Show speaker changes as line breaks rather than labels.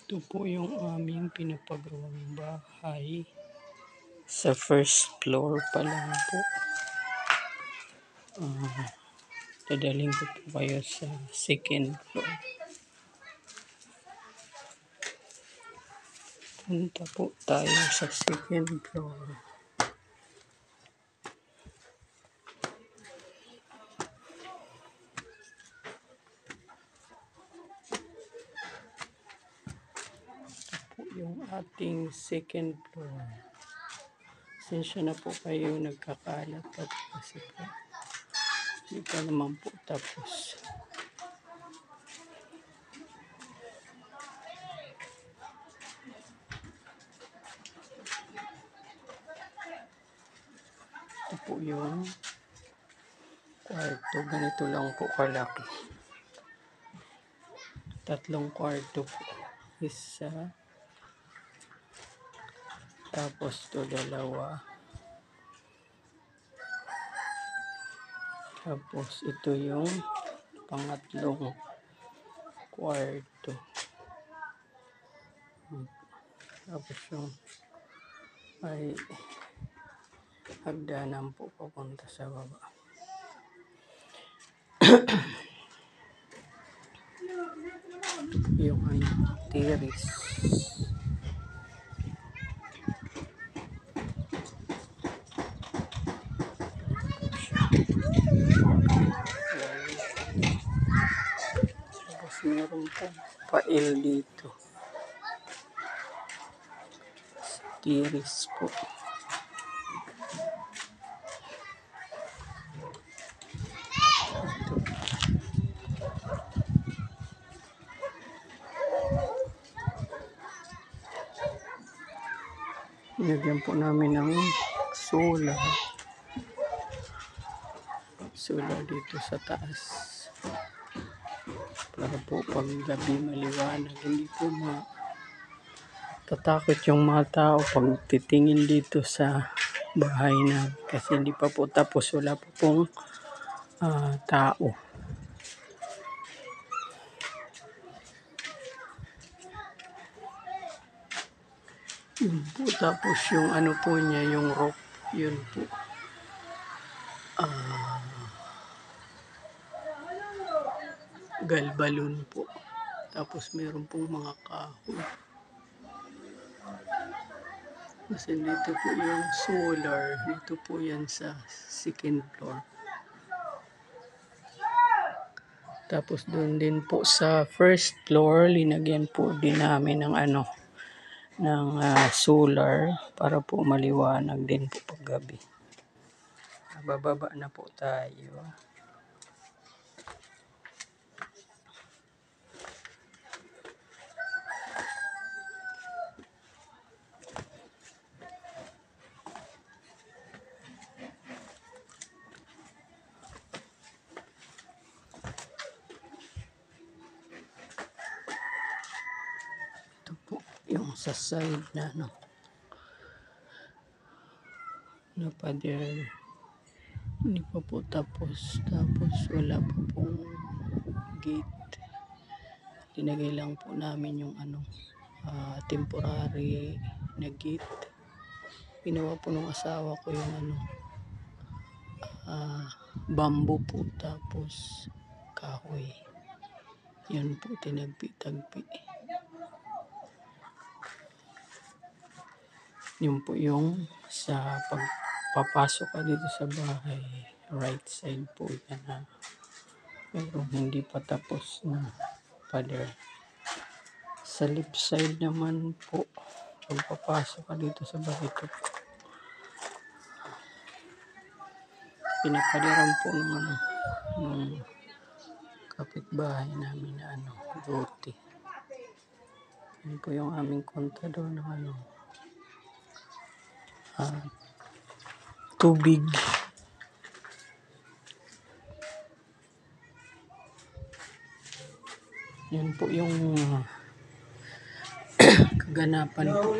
Ito po yung aming pinapagawang bahay. Sa first floor pa lang po. Dadaling ko po kayo sa second floor. Punta po tayo sa second floor. Yung ating second floor. Sensya na po kayo nagkakalat at kasi po hindi pa naman po tapos. Ito po yung kwarto. Ganito lang po kalaki. 3 kwarto po. Isa. Tapos to 2. Tapos ito yung pangatlong kwarto. Tapos yung ay hagdanan po papunta sa baba. Yung terrace. Tapos meron po pail dito. Terrace po. Nilagyan po namin ng solar. Solar dito sa taas. Para po pag gabi maliwanag, hindi po tatakot yung mga tao pag titingin dito sa bahay na. Kasi hindi pa po tapos, wala po pong tao. Yun po, tapos yung ano po niya, yung roof, yun po. Galbalon po. Tapos meron pong mga kahoy. Kasi dito po yung solar, dito po yan sa second floor. Tapos doon din po sa first floor, linagyan po din namin ng solar para po maliwanag din po paggabi. Bababa na po tayo. Ito po yung sa side na na pader. Hindi pa po tapos. Tapos wala po pong gate. Tinagay lang po namin yung temporary na gate. Ginawa po ng asawa ko yung bamboo po, tapos kahoy. Yan po, tinagpi-tagpi. Yun po yung sa pagpapasok ka dito sa bahay, right side po yan pero hindi pa tapos na, Father. Sa left side naman po, pagpapasok ka dito sa Barito, pinapadiran po ng kapitbahay namin na buti. Yan po yung aming kontador ng tubig. Yan po yung kaganapan po.